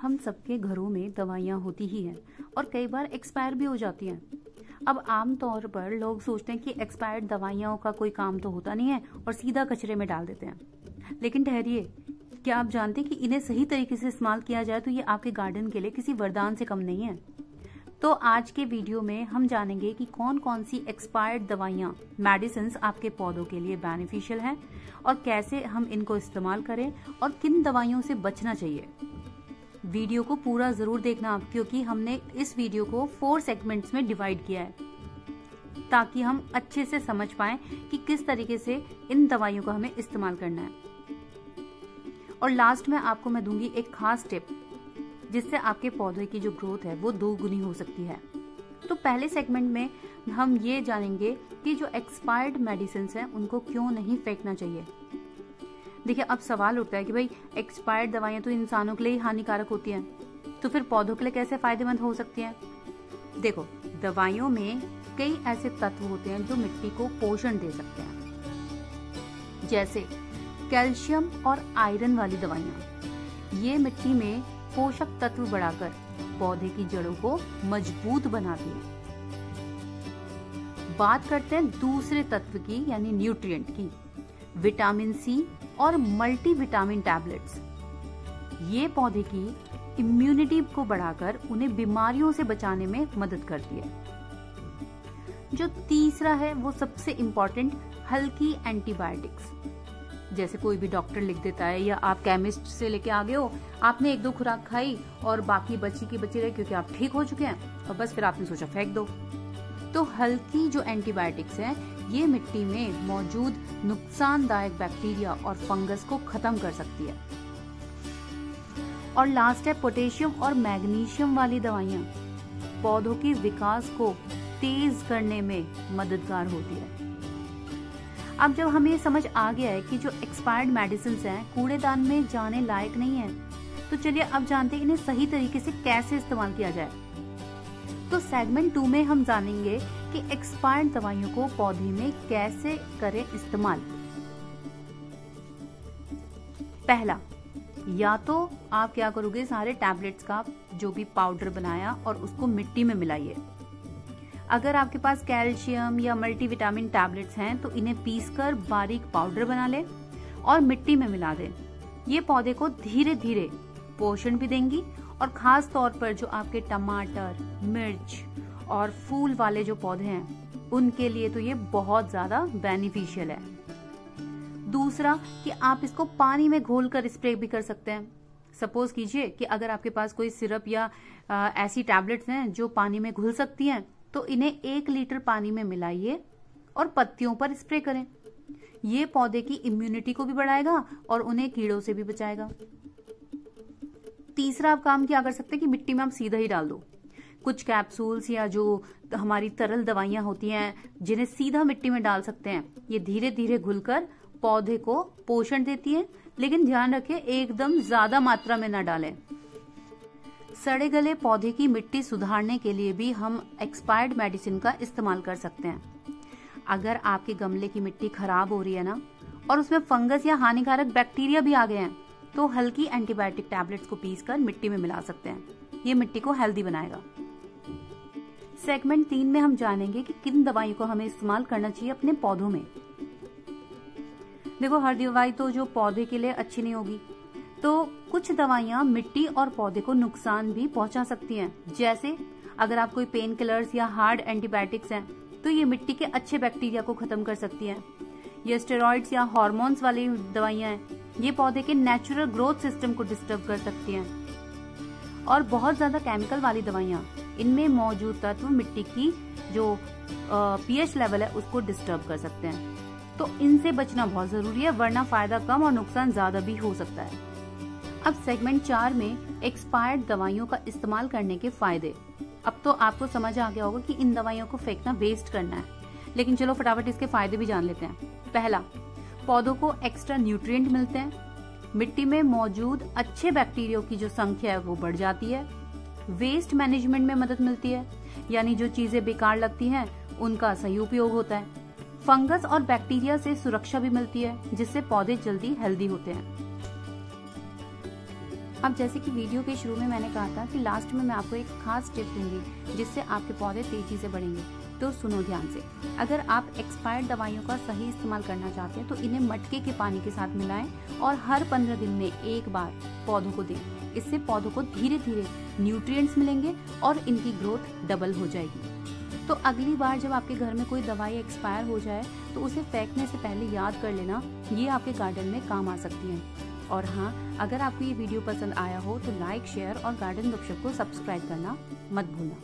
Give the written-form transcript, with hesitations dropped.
हम सबके घरों में दवाइयाँ होती ही हैं और कई बार एक्सपायर भी हो जाती हैं। अब आम तौर पर लोग सोचते हैं कि एक्सपायर्ड दवाइयों का कोई काम तो होता नहीं है और सीधा कचरे में डाल देते हैं। लेकिन ठहरिए, क्या आप जानते हैं कि इन्हें सही तरीके से इस्तेमाल किया जाए तो ये आपके गार्डन के लिए किसी वरदान से कम नहीं है। तो आज के वीडियो में हम जानेंगे कि कौन कौन सी एक्सपायर्ड दवाइयाँ, मेडिसिन आपके पौधों के लिए बेनिफिशियल हैं और कैसे हम इनको इस्तेमाल करें और किन दवाइयों से बचना चाहिए। वीडियो को पूरा जरूर देखना आप, क्योंकि हमने इस वीडियो को 4 सेगमेंट्स में डिवाइड किया है ताकि हम अच्छे से समझ पाएं कि किस तरीके से इन दवाइयों का हमें इस्तेमाल करना है। और लास्ट में आपको मैं दूंगी एक खास टिप जिससे आपके पौधे की जो ग्रोथ है वो 2 गुनी हो सकती है। तो पहले सेगमेंट में हम ये जानेंगे कि जो एक्सपायर्ड मेडिसिन हैं उनको क्यों नहीं फेंकना चाहिए। देखिए, अब सवाल उठता है कि भाई एक्सपायर्ड दवाइयां तो इंसानों के लिए ही हानिकारक होती हैं, तो फिर पौधों के लिए कैसे फायदेमंद हो सकती हैं। देखो, दवाइयों में कई ऐसे तत्व होते हैं जो मिट्टी को पोषण दे सकते हैं, जैसे कैल्शियम और आयरन वाली दवाइयां। ये मिट्टी में पोषक तत्व बढ़ाकर पौधे की जड़ों को मजबूत बनाती हैं। बात करते हैं दूसरे तत्व की, यानी न्यूट्रिएंट की, विटामिन सी और मल्टीविटामिन टैबलेट्स। ये पौधे की इम्यूनिटी को बढ़ाकर उन्हें बीमारियों से बचाने में मदद करती है। जो तीसरा है वो सबसे इम्पोर्टेंट, हल्की एंटीबायोटिक्स। जैसे कोई भी डॉक्टर लिख देता है या आप केमिस्ट से लेके आ गए हो, आपने 1-2 खुराक खाई और बाकी बची की बची रही क्योंकि आप ठीक हो चुके हैं और बस फिर आपने सोचा फेंक दो। तो हल्की जो एंटीबायोटिक्स हैं ये मिट्टी में मौजूद नुकसानदायक बैक्टीरिया और फंगस को खत्म कर सकती है। और लास्ट है पोटेशियम और मैग्नीशियम वाली दवाइयां, पौधों के विकास को तेज करने में मददगार होती है। अब जब हमें समझ आ गया है कि जो एक्सपायर्ड मेडिसिन हैं कूड़ेदान में जाने लायक नहीं है, तो चलिए अब जानते हैं इन्हें सही तरीके से कैसे इस्तेमाल किया जाए। तो सेगमेंट 2 में हम जानेंगे कि एक्सपायर्ड दवाइयों को पौधे में कैसे करें इस्तेमाल। पहला, या तो आप क्या करोगे, सारे टैबलेट्स का जो भी पाउडर बनाया और उसको मिट्टी में मिलाइए। अगर आपके पास कैल्शियम या मल्टीविटामिन टैबलेट्स हैं तो इन्हें पीसकर बारीक पाउडर बना लें और मिट्टी में मिला दें। ये पौधे को धीरे धीरे पोषण भी देंगी और खास तौर पर जो आपके टमाटर, मिर्च और फूल वाले जो पौधे हैं उनके लिए तो ये बहुत ज्यादा बेनिफिशियल है। दूसरा कि आप इसको पानी में घोलकर स्प्रे भी कर सकते हैं। सपोज कीजिए कि अगर आपके पास कोई सिरप या ऐसी टैबलेट्स हैं जो पानी में घुल सकती हैं, तो इन्हें 1 लीटर पानी में मिलाइए और पत्तियों पर स्प्रे करें। ये पौधे की इम्यूनिटी को भी बढ़ाएगा और उन्हें कीड़ों से भी बचाएगा। तीसरा आप काम क्या कर सकते हैं कि मिट्टी में आप सीधा ही डाल दो। कुछ कैप्सूल्स या जो हमारी तरल दवाइयां होती हैं जिन्हें सीधा मिट्टी में डाल सकते हैं, ये धीरे धीरे घुलकर पौधे को पोषण देती हैं, लेकिन ध्यान रखें एकदम ज्यादा मात्रा में ना डालें। सड़े गले पौधे की मिट्टी सुधारने के लिए भी हम एक्सपायर्ड मेडिसिन का इस्तेमाल कर सकते हैं। अगर आपके गमले की मिट्टी खराब हो रही है ना और उसमें फंगस या हानिकारक बैक्टीरिया भी आ गए हैं, तो हल्की एंटीबायोटिक टैबलेट्स को पीसकर मिट्टी में मिला सकते हैं। ये मिट्टी को हेल्दी बनाएगा। सेगमेंट 3 में हम जानेंगे कि किन दवाइयों को हमें इस्तेमाल करना चाहिए अपने पौधों में। देखो, हर दवाई तो जो पौधे के लिए अच्छी नहीं होगी, तो कुछ दवाइयां मिट्टी और पौधे को नुकसान भी पहुंचा सकती हैं। जैसे अगर आप कोई पेन किलर्स या हार्ड एंटीबायोटिक्स हैं तो ये मिट्टी के अच्छे बैक्टीरिया को खत्म कर सकती हैं। ये स्टेरॉइड्स या हार्मोन्स वाली दवाइयां हैं, ये पौधे के नेचुरल ग्रोथ सिस्टम को डिस्टर्ब कर सकती हैं। और बहुत ज्यादा केमिकल वाली दवाइयां, इनमें मौजूद तत्व मिट्टी की जो पीएच लेवल है उसको डिस्टर्ब कर सकते हैं। तो इनसे बचना बहुत जरूरी है, वरना फायदा कम और नुकसान ज्यादा भी हो सकता है। अब सेगमेंट 4 में एक्सपायर्ड दवाइयों का इस्तेमाल करने के फायदे। अब तो आपको समझ आ गया होगा कि इन दवाइयों को फेंकना वेस्ट करना है, लेकिन चलो फटाफट इसके फायदे भी जान लेते हैं। पहला, पौधों को एक्स्ट्रा न्यूट्रिएंट मिलते हैं। मिट्टी में मौजूद अच्छे बैक्टीरिया की जो संख्या है वो बढ़ जाती है। वेस्ट मैनेजमेंट में मदद मिलती है, यानी जो चीजें बेकार लगती हैं उनका सही उपयोग होता है। फंगस और बैक्टीरिया से सुरक्षा भी मिलती है, जिससे पौधे जल्दी हेल्दी होते हैं। अब जैसे कि वीडियो के शुरू में मैंने कहा था कि लास्ट में मैं आपको एक खास टिप दूंगी जिससे आपके पौधे तेजी से बढ़ेंगे, तो सुनो ध्यान से। अगर आप एक्सपायर्ड दवाइयों का सही इस्तेमाल करना चाहते हैं तो इन्हें मटके के पानी के साथ मिलाएं और हर 15 दिन में एक बार पौधों को दें। इससे पौधों को धीरे धीरे न्यूट्रिएंट्स मिलेंगे और इनकी ग्रोथ डबल हो जाएगी। तो अगली बार जब आपके घर में कोई दवाई एक्सपायर हो जाए तो उसे फेंकने से पहले याद कर लेना, ये आपके गार्डन में काम आ सकती है। और हाँ, अगर आपको ये वीडियो पसंद आया हो तो लाइक, शेयर और गार्डन गपशप को सब्सक्राइब करना मत भूलना।